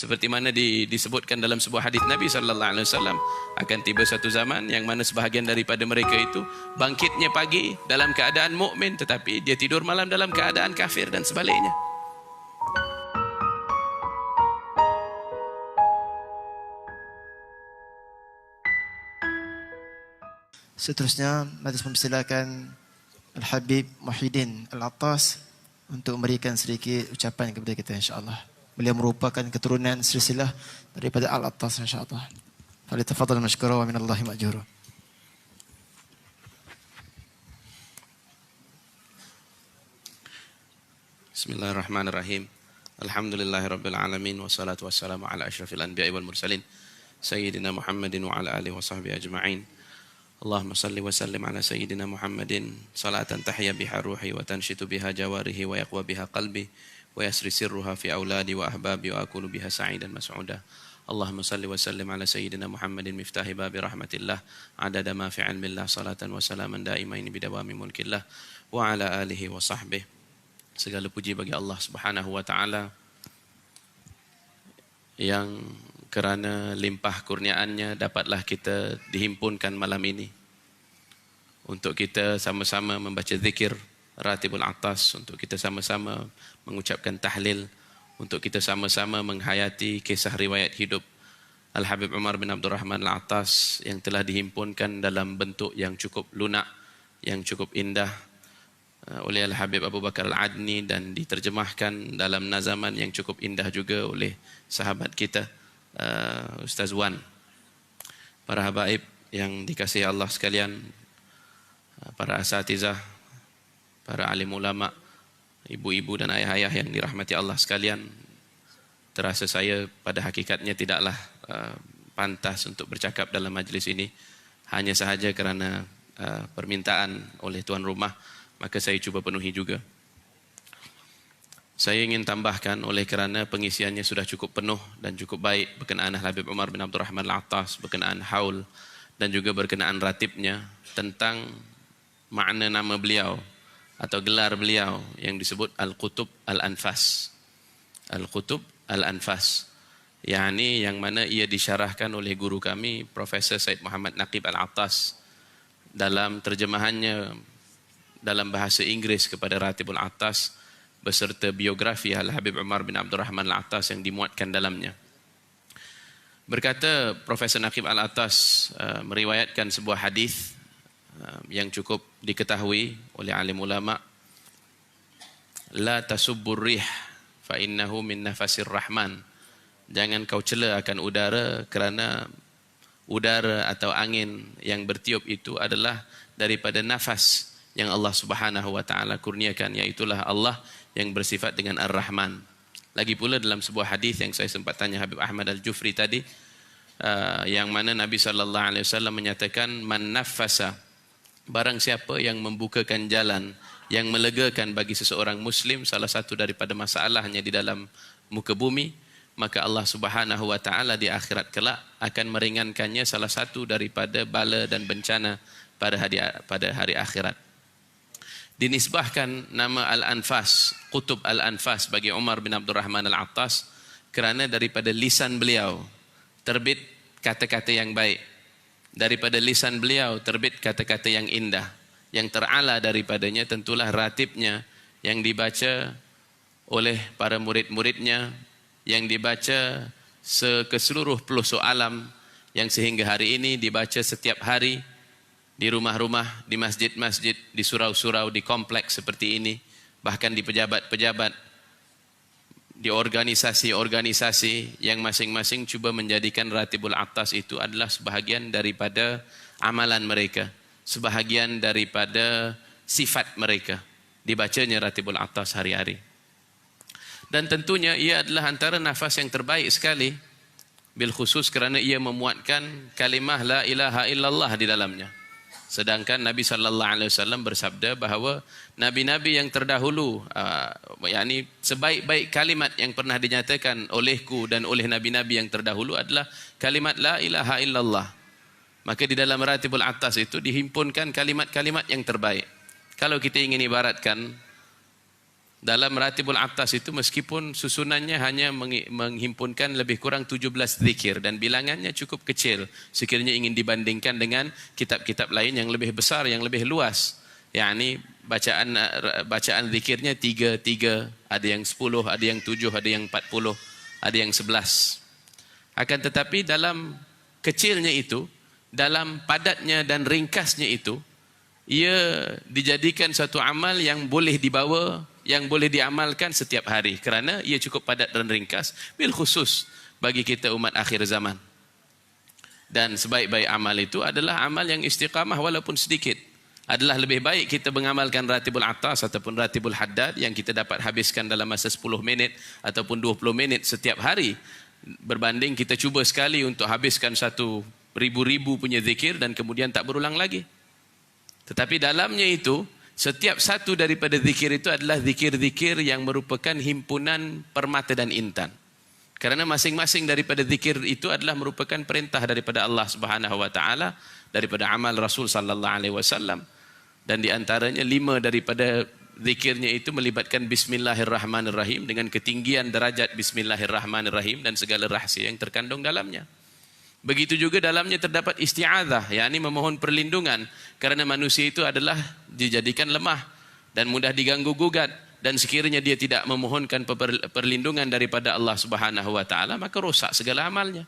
Seperti mana disebutkan dalam sebuah hadis Nabi sallallahu alaihi wasallam, akan tiba satu zaman yang mana sebahagian daripada mereka itu bangkitnya pagi dalam keadaan mukmin tetapi dia tidur malam dalam keadaan kafir dan sebaliknya. Seterusnya, majlis mempersilakan Al-Habib Muhyiddin Al-Attas untuk memberikan sedikit ucapan kepada kita insya-Allah. Beliau merupakan keturunan silsilah daripada Al-Attas insya-Allah. Falyatafadhal mashkura wa minallahi ma'jura. Bismillahirrahmanirrahim. Alhamdulillahirabbil alamin wassalatu wassalamu ala asyrafil anbiya'i wal mursalin sayyidina Muhammadin wa ala alihi washabbihi ajma'in. Allahumma salli wa sallim ala sayyidina Muhammadin salatan tahya biha ruhi wa tanshitu biha jawarihi wa yaqwa biha qalbi wa yasri sirruha fi auladi wa ahbabi wa akunu biha sa'idan mas'uda. Allahumma salli wa sallim ala sayyidina Muhammadin miftahi babi rahmatillah adada ma fi ilmillah salatan wa salaman daimain bidawami mulkillah wa ala alihi wa sahbihi. Segala puji bagi Allah Subhanahu wa taala yang kerana limpah kurniaannya dapatlah kita dihimpunkan malam ini untuk kita sama-sama membaca zikir Ratibul Attas, untuk kita sama-sama mengucapkan tahlil, untuk kita sama-sama menghayati kisah riwayat hidup Al-Habib Umar bin Abdul Rahman Al-Attas yang telah dihimpunkan dalam bentuk yang cukup lunak, yang cukup indah oleh Al-Habib Abu Bakar Al-Adni dan diterjemahkan dalam nazaman yang cukup indah juga oleh sahabat kita Ustaz Wan. Para habaib yang dikasihi Allah sekalian, para asatizah, para alim ulama, ibu-ibu dan ayah-ayah yang dirahmati Allah sekalian, terasa saya pada hakikatnya tidaklah pantas untuk bercakap dalam majlis ini, hanya sahaja kerana permintaan oleh tuan rumah, maka saya cuba penuhi juga. Saya ingin tambahkan oleh kerana pengisiannya sudah cukup penuh dan cukup baik berkenaan Habib Umar bin Abdul Rahman Al-Attas, berkenaan haul dan juga berkenaan ratibnya, tentang makna nama beliau atau gelar beliau yang disebut Al-Qutub Al-Anfas. Al-Qutub Al-Anfas, yakni yang mana ia disyarahkan oleh guru kami Profesor Said Muhammad Naqib Al-Attas dalam terjemahannya dalam bahasa Inggeris kepada Ratibul Attas beserta biografi Al-Habib Umar bin Abdul Rahman Al-Attas yang dimuatkan dalamnya. Berkata Profesor Naqib Al-Attas meriwayatkan sebuah hadis yang cukup diketahui oleh alim ulama, la tasubbur rih fa innahu min nafasir rahman. Jangan kau cela akan udara kerana udara atau angin yang bertiup itu adalah daripada nafas yang Allah Subhanahu wa taala kurniakan, iaitulah Allah yang bersifat dengan Ar-Rahman. Lagi pula dalam sebuah hadis yang saya sempat tanya Habib Ahmad Al-Jufri tadi, yang mana Nabi sallallahu alaihi wasallam menyatakan, man naffasa, barang siapa yang membukakan jalan, yang melegakan bagi seseorang muslim salah satu daripada masalahnya di dalam muka bumi, maka Allah Subhanahu wa taala di akhirat kelak akan meringankannya salah satu daripada bala dan bencana pada hari akhirat. Dinisbahkan nama Al-Anfas, Qutub Al-Anfas bagi Umar bin Abdul Rahman Al-Attas kerana daripada lisan beliau terbit kata-kata yang baik, daripada lisan beliau terbit kata-kata yang indah, yang terala daripadanya tentulah ratibnya yang dibaca oleh para murid-muridnya, yang dibaca ke seluruh pelosok alam, yang sehingga hari ini dibaca setiap hari di rumah-rumah, di masjid-masjid, di surau-surau, di kompleks seperti ini, bahkan di pejabat-pejabat, di organisasi-organisasi yang masing-masing cuba menjadikan Ratibul Attas itu adalah sebahagian daripada amalan mereka, sebahagian daripada sifat mereka. Dibacanya Ratibul Attas hari-hari. Dan tentunya ia adalah antara nafas yang terbaik sekali, bil khusus kerana ia memuatkan kalimah la ilaha illallah di dalamnya. Sedangkan Nabi sallallahu alaihi wasallam bersabda bahawa nabi-nabi yang terdahulu, yakni sebaik-baik kalimat yang pernah dinyatakan olehku dan oleh nabi-nabi yang terdahulu adalah kalimat la ilaha illallah. Maka di dalam Ratibul Attas itu dihimpunkan kalimat-kalimat yang terbaik. Kalau kita ingin ibaratkan Dalam Ratibul Attas itu meskipun susunannya hanya menghimpunkan lebih kurang 17 zikir dan bilangannya cukup kecil sekiranya ingin dibandingkan dengan kitab-kitab lain yang lebih besar, yang lebih luas. yakni bacaan zikirnya 3, ada yang 10, ada yang 7, ada yang 40, ada yang 11. Akan tetapi dalam kecilnya itu, dalam padatnya dan ringkasnya itu, ia dijadikan satu amal yang boleh dibawa, yang boleh diamalkan setiap hari kerana ia cukup padat dan ringkas, bil khusus bagi kita umat akhir zaman. Dan sebaik-baik amal itu adalah amal yang istiqamah walaupun sedikit. Adalah lebih baik kita mengamalkan Ratibul Attas ataupun Ratibul Haddad yang kita dapat habiskan dalam masa 10 minit ataupun 20 minit setiap hari, berbanding kita cuba sekali untuk habiskan satu ribu-ribu punya zikir dan kemudian tak berulang lagi. Tetapi dalamnya itu, setiap satu daripada zikir itu adalah zikir-zikir yang merupakan himpunan permata dan intan. Kerana masing-masing daripada zikir itu adalah merupakan perintah daripada Allah Subhanahu wa taala, daripada amal Rasul sallallahu alaihi wasallam. Dan di antaranya 5 daripada zikirnya itu melibatkan bismillahirrahmanirrahim dengan ketinggian derajat bismillahirrahmanirrahim dan segala rahsia yang terkandung dalamnya. Begitu juga dalamnya terdapat isti'adzah, yakni memohon perlindungan, kerana manusia itu adalah dijadikan lemah dan mudah diganggu gugat, dan sekiranya dia tidak memohonkan perlindungan daripada Allah Subhanahu wa taala, maka rosak segala amalnya.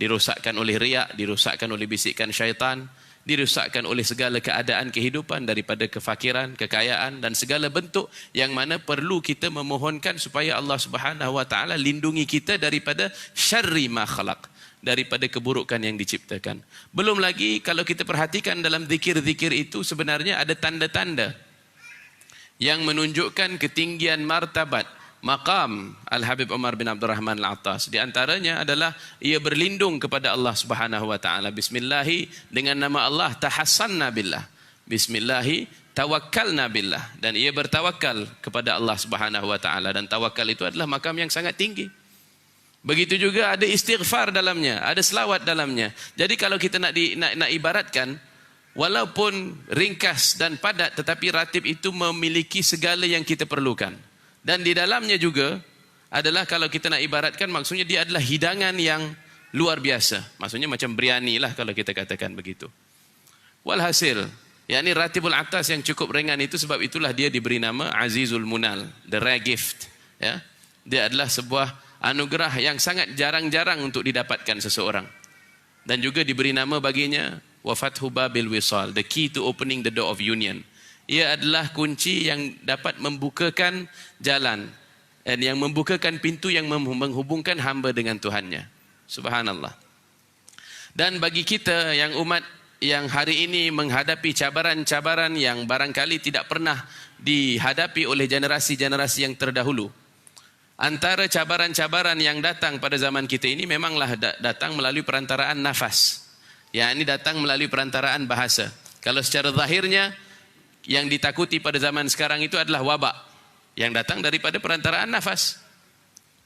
Dirosakkan oleh riak, dirosakkan oleh bisikan syaitan, dirosakkan oleh segala keadaan kehidupan daripada kefakiran, kekayaan dan segala bentuk yang mana perlu kita memohonkan supaya Allah Subhanahu wa taala lindungi kita daripada syarri ma khalaq, daripada keburukan yang diciptakan. Belum lagi kalau kita perhatikan dalam zikir-zikir itu sebenarnya ada tanda-tanda yang menunjukkan ketinggian martabat maqam Al-Habib Umar bin Abdul Rahman Al-Attas. Di antaranya adalah ia berlindung kepada Allah Subhanahu wa taala. Bismillahi, dengan nama Allah tahassanna billah. Bismillahi tawakkalna billah, dan ia bertawakal kepada Allah Subhanahu wa taala, dan tawakal itu adalah makam yang sangat tinggi. Begitu juga ada istighfar dalamnya, ada selawat dalamnya. Jadi kalau kita nak ibaratkan, walaupun ringkas dan padat, tetapi ratib itu memiliki segala yang kita perlukan. Dan di dalamnya juga adalah, kalau kita nak ibaratkan, maksudnya dia adalah hidangan yang luar biasa. Maksudnya macam biryani lah kalau kita katakan begitu. Walhasil, yakni Ratibul Attas yang cukup ringan itu, sebab itulah dia diberi nama Azizul Munal, the rare gift. Ya, dia adalah sebuah anugerah yang sangat jarang-jarang untuk didapatkan seseorang. Dan juga diberi nama baginya Wafathu Babil Wisal, the key to opening the door of union. Ia adalah kunci yang dapat membukakan jalan dan yang membukakan pintu yang menghubungkan hamba dengan Tuhannya. Subhanallah. Dan bagi kita yang umat yang hari ini menghadapi cabaran-cabaran yang barangkali tidak pernah dihadapi oleh generasi-generasi yang terdahulu, antara cabaran-cabaran yang datang pada zaman kita ini memanglah datang melalui perantaraan nafas. Ini datang melalui perantaraan bahasa. Kalau secara zahirnya, yang ditakuti pada zaman sekarang itu adalah wabak yang datang daripada perantaraan nafas.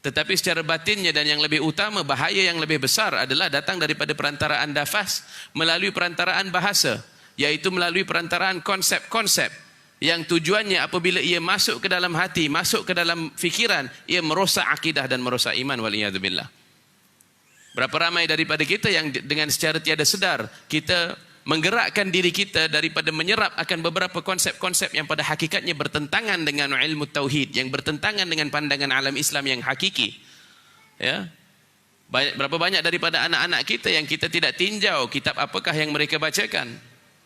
Tetapi secara batinnya dan yang lebih utama, bahaya yang lebih besar adalah datang daripada perantaraan nafas melalui perantaraan bahasa, yaitu melalui perantaraan konsep-konsep yang tujuannya apabila ia masuk ke dalam hati, masuk ke dalam fikiran, ia merosak akidah dan merosak iman, waliyadzubillah. Berapa ramai daripada kita yang dengan secara tiada sedar kita menggerakkan diri kita daripada menyerap akan beberapa konsep-konsep yang pada hakikatnya bertentangan dengan ilmu tauhid, yang bertentangan dengan pandangan alam Islam yang hakiki. Ya. Berapa banyak daripada anak-anak kita yang kita tidak tinjau kitab apakah yang mereka bacakan,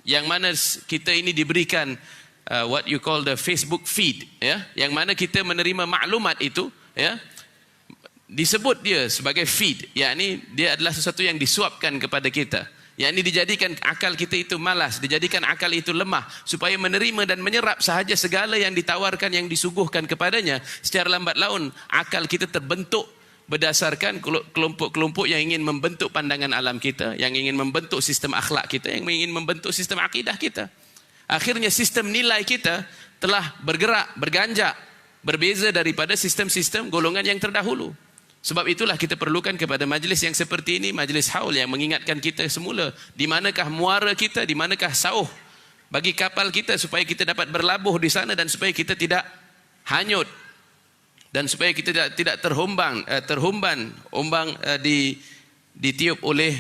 yang mana kita ini diberikan what you call the Facebook feed, ya, yang mana kita menerima maklumat itu, ya, disebut dia sebagai feed, yakni dia adalah sesuatu yang disuapkan kepada kita, yakni dijadikan akal kita itu malas, dijadikan akal itu lemah, supaya menerima dan menyerap sahaja segala yang ditawarkan, yang disuguhkan kepadanya. Secara lambat laun akal kita terbentuk berdasarkan kelompok-kelompok yang ingin membentuk pandangan alam kita, yang ingin membentuk sistem akhlak kita, yang ingin membentuk sistem akidah kita. Akhirnya sistem nilai kita telah bergerak, berganjak, berbeza daripada sistem-sistem golongan yang terdahulu. Sebab itulah kita perlukan kepada majlis yang seperti ini, majlis haul yang mengingatkan kita semula di manakah muara kita, di manakah sauh bagi kapal kita, supaya kita dapat berlabuh di sana dan supaya kita tidak hanyut, dan supaya kita tidak terhumban ombang ditiup oleh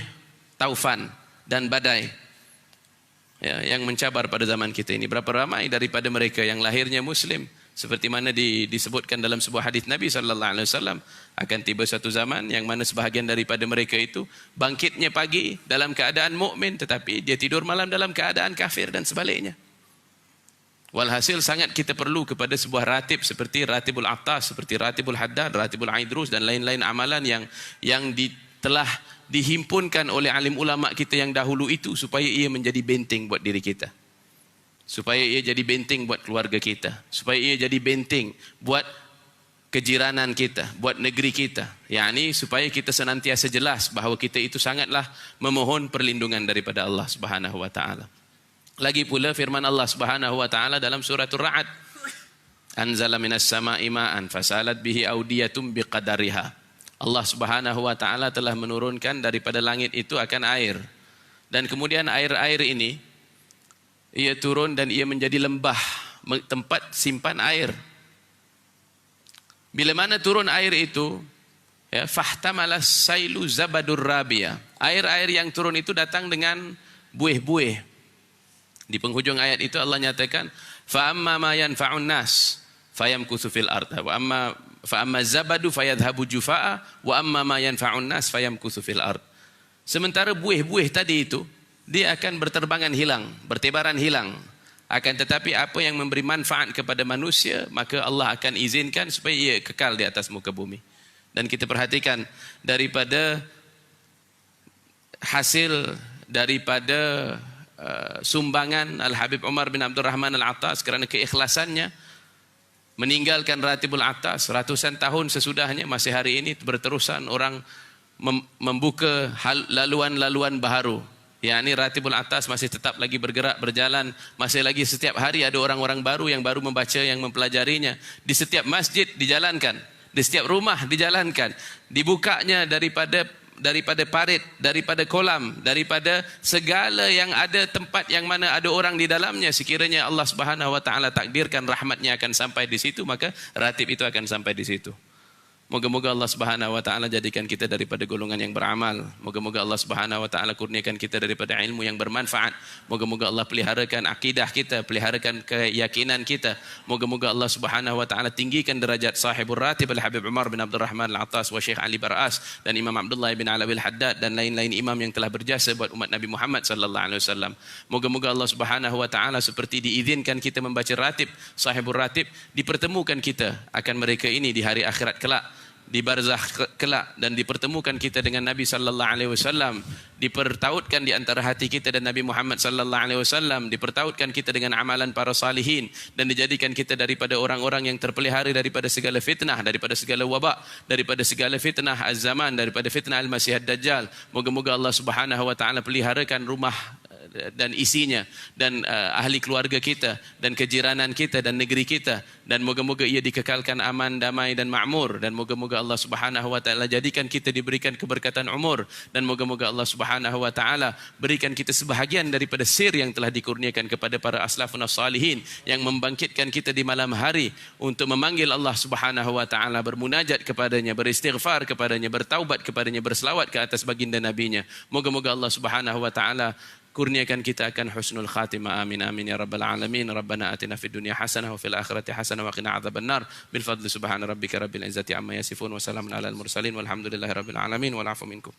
taufan dan badai ya, yang mencabar pada zaman kita ini. Berapa ramai daripada mereka yang lahirnya Muslim, seperti mana disebutkan dalam sebuah hadis Nabi SAW, akan tiba satu zaman yang mana sebahagian daripada mereka itu bangkitnya pagi dalam keadaan mukmin, tetapi dia tidur malam dalam keadaan kafir dan sebaliknya. Walhasil sangat kita perlu kepada sebuah ratib seperti Ratibul Attas, seperti Ratibul Haddad, Ratibul Aidrus dan lain-lain amalan yang telah dihimpunkan oleh alim ulama kita yang dahulu itu, supaya ia menjadi benteng buat diri kita, supaya ia jadi benteng buat keluarga kita, supaya ia jadi benteng buat kejiranan kita, buat negeri kita. yakni supaya kita senantiasa jelas bahawa kita itu sangatlah memohon perlindungan daripada Allah Subhanahu wa taala. Lagi pula firman Allah Subhanahu wa taala dalam suratul Ra'd, anzala minas sama'i ma'an fasalat bihi awdiyatum biqadariha. Allah Subhanahu wa taala telah menurunkan daripada langit itu akan air, dan kemudian air-air ini ia turun dan ia menjadi lembah, tempat simpan air. Bila mana turun air itu, ya, fahtamala sailu zabadur rabia. Air-air yang turun itu datang dengan buih-buih. Di penghujung ayat itu Allah nyatakan, fa amma ma yanfa'un nas fayamkuthu fil ard wa amma zabadu fayadhhabu jufaa wa amma ma yanfa'un nas fayamkuthu fil ard. Sementara buih-buih tadi itu dia akan berterbangan hilang, bertebaran hilang. Akan tetapi apa yang memberi manfaat kepada manusia, maka Allah akan izinkan supaya ia kekal di atas muka bumi. Dan kita perhatikan daripada hasil daripada sumbangan Al-Habib Umar bin Abdul Rahman Al-Attas, kerana keikhlasannya meninggalkan Ratibul Attas ratusan tahun sesudahnya, masih hari ini berterusan orang membuka laluan-laluan baharu. yakni Ratibul Attas masih tetap lagi bergerak, berjalan, masih lagi setiap hari ada orang-orang baru yang baru membaca, yang mempelajarinya. Di setiap masjid dijalankan, di setiap rumah dijalankan, dibukanya daripada parit, daripada kolam, daripada segala yang ada tempat yang mana ada orang di dalamnya. Sekiranya Allah Subhanahu wa taala takdirkan rahmatnya akan sampai di situ, maka ratib itu akan sampai di situ. Moga-moga Allah Subhanahu wa taala jadikan kita daripada golongan yang beramal. Moga-moga Allah Subhanahu wa taala kurniakan kita daripada ilmu yang bermanfaat. Moga-moga Allah peliharakan akidah kita, peliharakan keyakinan kita. Moga-moga Allah Subhanahu wa taala tinggikan derajat sahibul ratib Al-Habib Umar bin Abdul Rahman Al-Attas wa Syekh Ali Baras dan Imam Abdullah bin Alawi Al-Haddad dan lain-lain imam yang telah berjasa buat umat Nabi Muhammad sallallahu alaihi wasallam. Moga-moga Allah Subhanahu wa taala seperti diizinkan kita membaca ratib, sahibul ratib, dipertemukan kita akan mereka ini di hari akhirat kelak, di barzakh kelak, dan dipertemukan kita dengan Nabi sallallahu alaihi wasallam, dipertautkan di antara hati kita dan Nabi Muhammad sallallahu alaihi wasallam, dipertautkan kita dengan amalan para salihin, dan dijadikan kita daripada orang-orang yang terpelihara daripada segala fitnah, daripada segala wabak, daripada segala fitnah az-zaman, daripada fitnah al-Masih ad-Dajjal. Moga-moga Allah Subhanahu wa taala peliharakan rumah dan isinya, dan ahli keluarga kita, dan kejiranan kita, dan negeri kita, dan moga-moga ia dikekalkan aman, damai dan makmur, dan moga-moga Allah Subhanahu wa taala jadikan kita diberikan keberkatan umur, dan moga-moga Allah Subhanahu wa taala berikan kita sebahagian daripada sir yang telah dikurniakan kepada para aslafun salihin, yang membangkitkan kita di malam hari untuk memanggil Allah Subhanahu wa taala, bermunajat kepadanya, beristighfar kepadanya, bertaubat kepadanya, berselawat ke atas baginda nabinya. Moga-moga Allah Subhanahu wa taala kurniakan kita akan husnul khatimah. Amin amin ya rabbal alamin. Rabbana atina fid dunya hasanah wa fil akhirati hasanah wa qina adzabannar. Bil fadli subhana rabbika rabbil izzati amma yasifun wa salamun alal mursalin walhamdulillahi rabbil alamin wal afu minkum.